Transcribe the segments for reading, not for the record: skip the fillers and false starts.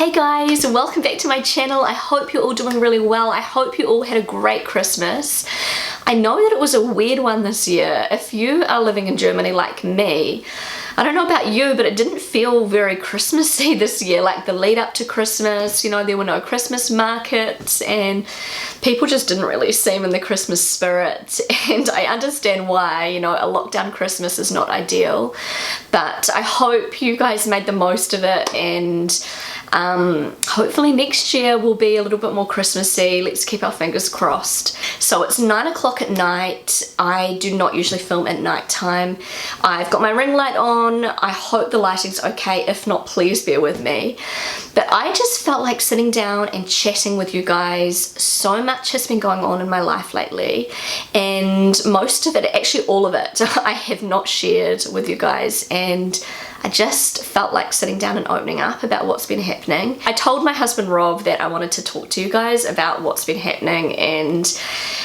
Hey guys, welcome back to my channel. I hope you're all doing really well. I hope you all had a great Christmas. I know that it was a weird one this year. If you are living in Germany like me, I don't know about you, but it didn't feel very Christmassy this year. Like the lead up to Christmas, you know, there were no Christmas markets and people just didn't really seem in the Christmas spirit. And I understand why, you know, a lockdown Christmas is not ideal, but I hope you guys made the most of it, and hopefully next year will be a little bit more Christmassy. Let's keep our fingers crossed. So it's 9 o'clock at night. I do not usually film at night time. I've got my ring light on. I hope the lighting's okay. If not, please bear with me. But I just felt like sitting down and chatting with you guys. So much has been going on in my life lately, and most of it, actually all of it, I have not shared with you guys, and I just felt like sitting down and opening up about what's been happening. I told my husband Rob that I wanted to talk to you guys about what's been happening, and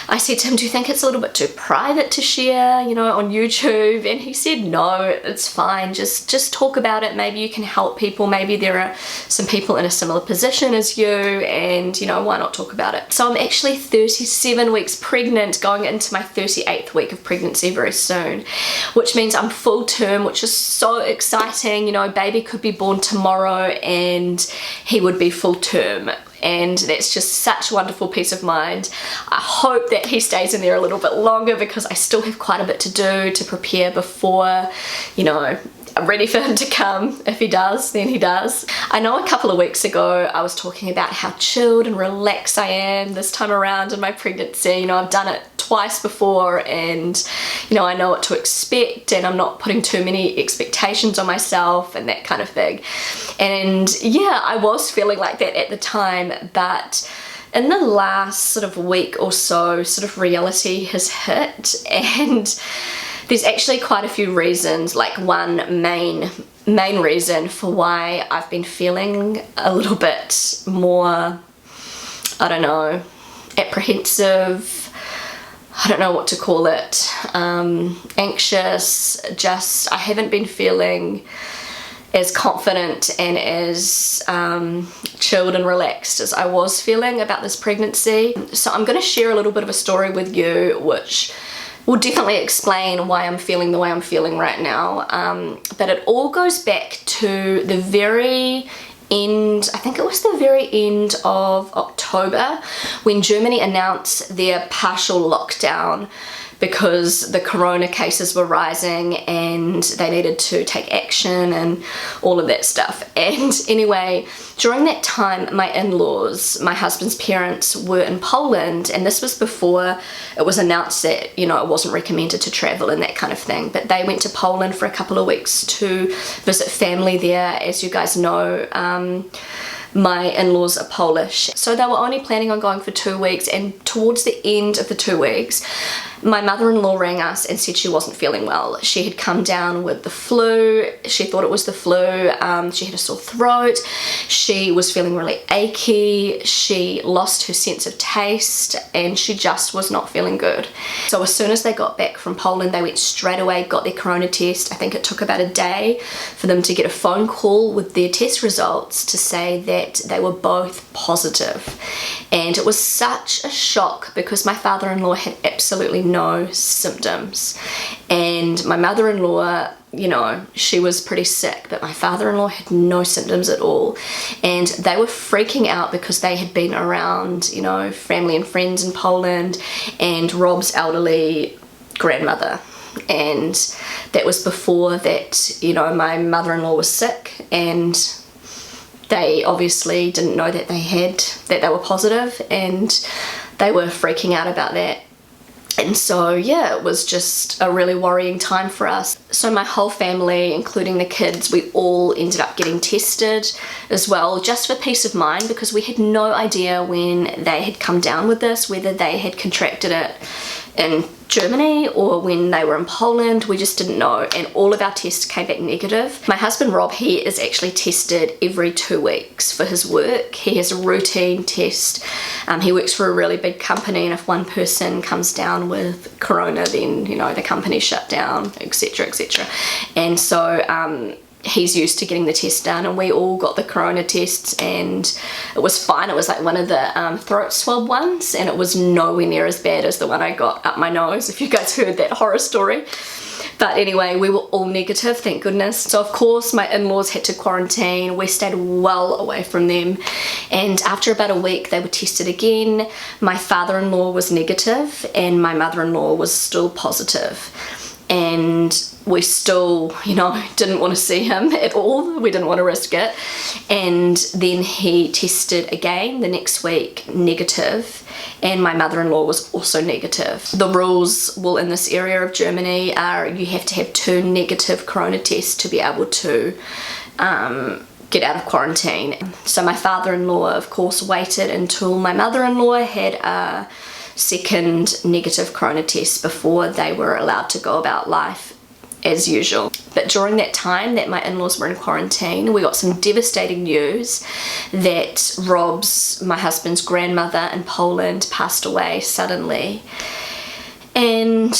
I said to him, do you think it's a little bit too private to share, you know, on YouTube? And he said, no, it's fine, just talk about it. Maybe you can help people. Maybe there are some people in a similar position as you, and you know, why not talk about it? So I'm actually 37 weeks pregnant, going into my 38th week of pregnancy very soon, which means I'm full term, which is so exciting. You know, baby could be born tomorrow and he would be full term, and that's just such a wonderful peace of mind. I hope that he stays in there a little bit longer because I still have quite a bit to do to prepare before, you know, I'm ready for him to come. If he does, then he does. I know a couple of weeks ago I was talking about how chilled and relaxed I am this time around in my pregnancy. You know, I've done it twice before, and you know, I know what to expect, and I'm not putting too many expectations on myself and that kind of thing. And yeah, I was feeling like that at the time, but in the last sort of week or so, sort of reality has hit, and there's actually quite a few reasons. Like one main reason for why I've been feeling a little bit more, I don't know, apprehensive, I don't know what to call it, anxious. Just I haven't been feeling as confident and as chilled and relaxed as I was feeling about this pregnancy. So I'm going to share a little bit of a story with you which will definitely explain why I'm feeling the way I'm feeling right now. But it all goes back to the very end, I think it was the very end of October, when Germany announced their partial lockdown because the corona cases were rising and they needed to take action and all of that stuff. And anyway, during that time, my in-laws, my husband's parents, were in Poland, and this was before it was announced that, you know, it wasn't recommended to travel and that kind of thing. But they went to Poland for a couple of weeks to visit family there. As you guys know, my in-laws are Polish, so they were only planning on going for 2 weeks, and towards the end of the 2 weeks, my mother-in-law rang us and said she wasn't feeling well. She had come down with the flu. She thought it was the flu. She had a sore throat. She was feeling really achy. She lost her sense of taste, and she just was not feeling good. So as soon as they got back from Poland, they went straight away, got their corona test. I think it took about a day for them to get a phone call with their test results to say that they were both positive. And it was such a shock because my father-in-law had absolutely no symptoms, and my mother-in-law, you know, she was pretty sick, but my father-in-law had no symptoms at all. And they were freaking out because they had been around, you know, family and friends in Poland and Rob's elderly grandmother, and that was before that, you know, my mother-in-law was sick, and they obviously didn't know that they were positive, and they were freaking out about that. And so yeah, it was just a really worrying time for us. So my whole family, including the kids, we all ended up getting tested as well, just for peace of mind, because we had no idea when they had come down with this, whether they had contracted it in Germany or when they were in Poland. We just didn't know, and all of our tests came back negative. My husband Rob, he is actually tested every 2 weeks for his work. He has a routine test. He works for a really big company, and if one person comes down with corona, then, you know, the company's shut down, etc, etc. And so he's used to getting the test done, and we all got the corona tests, and it was fine. It was like one of the throat swab ones, and it was nowhere near as bad as the one I got up my nose, if you guys heard that horror story. But anyway, we were all negative, thank goodness. So of course my in-laws had to quarantine. We stayed well away from them, and after about a week they were tested again. My father-in-law was negative and my mother-in-law was still positive, and we still, you know, didn't want to see him at all. We didn't want to risk it. And then he tested again the next week, negative, and my mother-in-law was also negative. The rules, well, in this area of Germany are you have to have 2 negative corona tests to be able to get out of quarantine. So my father-in-law, of course, waited until my mother-in-law had a second negative corona test before they were allowed to go about life as usual. But during that time that my in-laws were in quarantine, we got some devastating news that Rob's, my husband's grandmother in Poland, passed away suddenly. And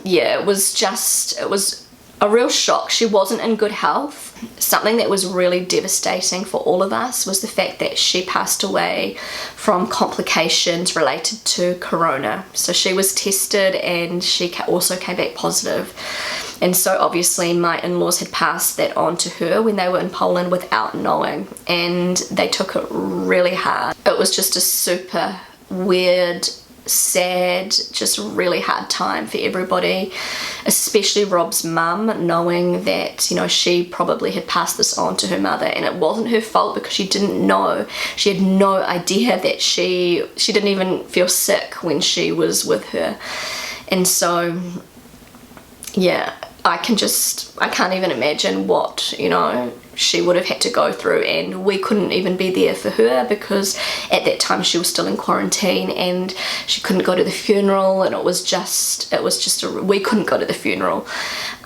yeah, it was a real shock. She wasn't in good health. Something that was really devastating for all of us was the fact that she passed away from complications related to corona. So she was tested and she also came back positive. And so obviously my in-laws had passed that on to her when they were in Poland without knowing, and they took it really hard. It was just a super weird, sad, just really hard time for everybody, especially Rob's mum, knowing that, you know, she probably had passed this on to her mother, and it wasn't her fault because she didn't know. She had no idea that she didn't even feel sick when she was with her. And so yeah, I can't even imagine what, you know, she would have had to go through, and we couldn't even be there for her because at that time she was still in quarantine and she couldn't go to the funeral, and we couldn't go to the funeral.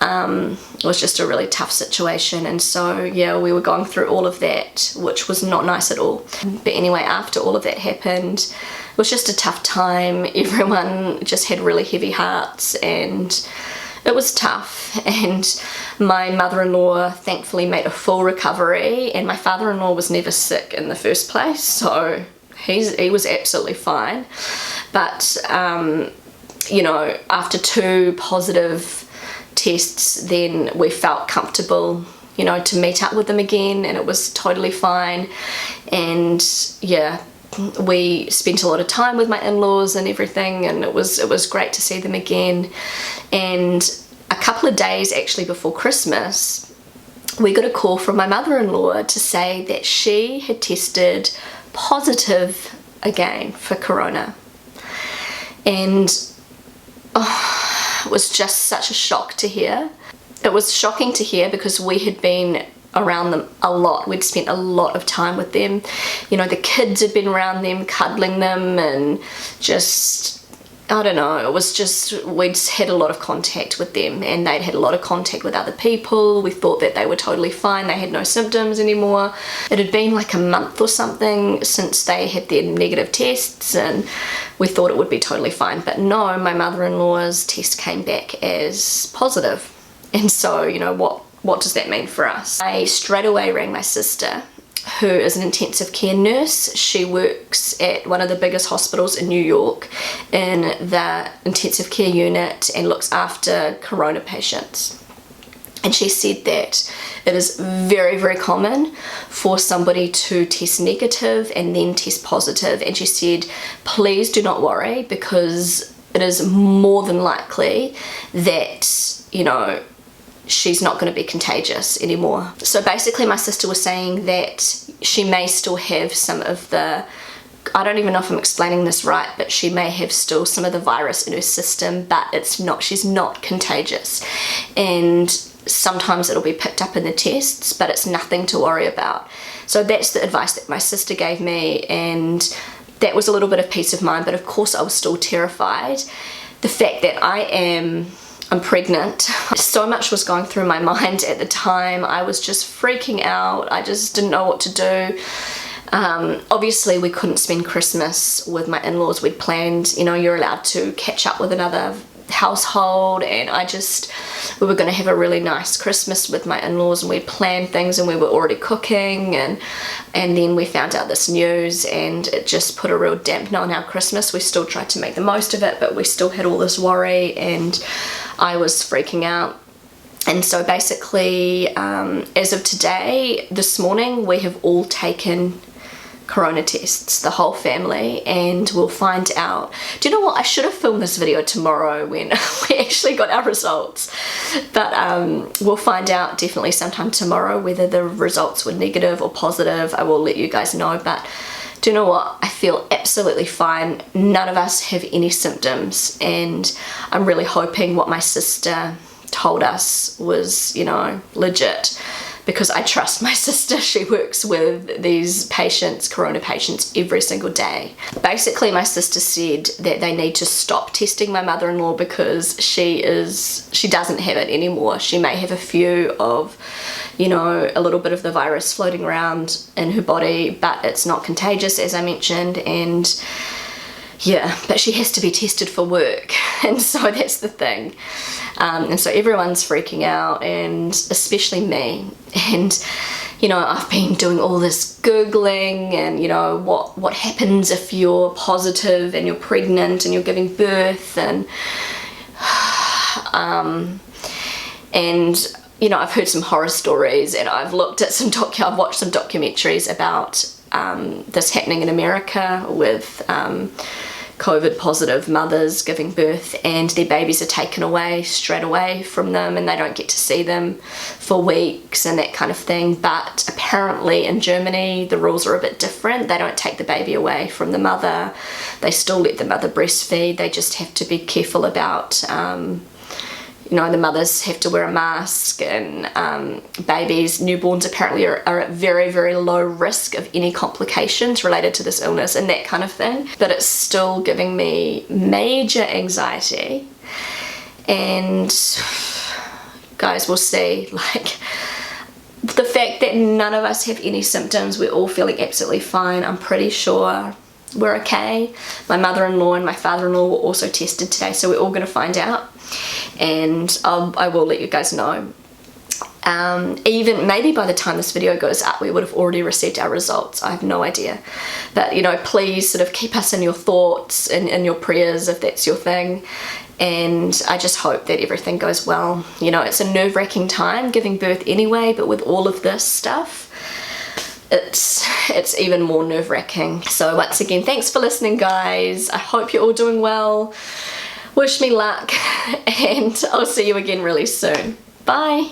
It was just a really tough situation, and so yeah, we were going through all of that, which was not nice at all. But anyway, after all of that happened, it was just a tough time. Everyone just had really heavy hearts, and it was tough. And my mother-in-law thankfully made a full recovery, and my father-in-law was never sick in the first place, so he was absolutely fine. But you know, after 2 positive tests, then we felt comfortable, you know, to meet up with them again, and it was totally fine. And yeah, we spent a lot of time with my in-laws and everything, and it was great to see them again. And a couple of days actually before Christmas, we got a call from my mother-in-law to say that she had tested positive again for corona. And it was just such a shock to hear. It was shocking to hear because we had been around them a lot. We'd spent a lot of time with them. You know, the kids had been around them, cuddling them, and just, I don't know, it was just, we'd had a lot of contact with them, and they'd had a lot of contact with other people. We thought that they were totally fine. They had no symptoms anymore. It had been like a month or something since they had their negative tests, and we thought it would be totally fine. But no, my mother-in-law's test came back as positive. And so, you know, what does that mean for us? I straight away rang my sister, who is an intensive care nurse. She works at one of the biggest hospitals in New York in the intensive care unit and looks after corona patients. And she said that it is very, very common for somebody to test negative and then test positive. And she said, please do not worry, because it is more than likely that, you know, she's not going to be contagious anymore. So basically my sister was saying that she may still have some of the, I don't even know if I'm explaining this right, but she may have still some of the virus in her system, but it's not, she's not contagious. And sometimes it'll be picked up in the tests, but it's nothing to worry about. So that's the advice that my sister gave me, and that was a little bit of peace of mind. But of course I was still terrified. The fact that I'm pregnant. So much was going through my mind at the time. I was just freaking out. I just didn't know what to do. Obviously we couldn't spend Christmas with my in-laws. We'd planned, you know, you're allowed to catch up with another household, and we were going to have a really nice Christmas with my in-laws, and we planned things and we were already cooking, and then we found out this news and it just put a real dampener on our Christmas. We still tried to make the most of it, but we still had all this worry, and I was freaking out. And so basically, as of today, this morning, we have all taken corona tests, the whole family, and we'll find out. Do you know what? I should have filmed this video tomorrow when we actually got our results, but we'll find out definitely sometime tomorrow whether the results were negative or positive. I will let you guys know, but do you know what? I feel absolutely fine. None of us have any symptoms, and I'm really hoping what my sister told us was, you know, legit, because I trust my sister. She works with these patients, corona patients, every single day. Basically, my sister said that they need to stop testing my mother-in-law because she doesn't have it anymore. She may have a few of, you know, a little bit of the virus floating around in her body, but it's not contagious, as I mentioned, and yeah, but she has to be tested for work, and so that's the thing. And so everyone's freaking out, and especially me. And you know, I've been doing all this Googling, and you know, what happens if you're positive and you're pregnant and you're giving birth, and you know, I've heard some horror stories, and I've looked at I've watched some documentaries about this happening in America with COVID positive mothers giving birth, and their babies are taken away straight away from them, and they don't get to see them for weeks and that kind of thing. But apparently in Germany the rules are a bit different. They don't take the baby away from the mother. They still let the mother breastfeed. They just have to be careful about you know, the mothers have to wear a mask, and babies, newborns apparently are at very, very low risk of any complications related to this illness and that kind of thing. But it's still giving me major anxiety, and guys, we'll see. Like, the fact that none of us have any symptoms, we're all feeling absolutely fine, I'm pretty sure we're okay. My mother-in-law and my father-in-law were also tested today, so we're all going to find out, and I will let you guys know. Even maybe by the time this video goes up, we would have already received our results. I have no idea, but you know, please sort of keep us in your thoughts and in your prayers if that's your thing, and I just hope that everything goes well. You know, it's a nerve-wracking time giving birth anyway, but with all of this stuff, it's even more nerve-wracking. So once again, thanks for listening, guys. I hope you're all doing well. Wish me luck, and I'll see you again really soon. Bye.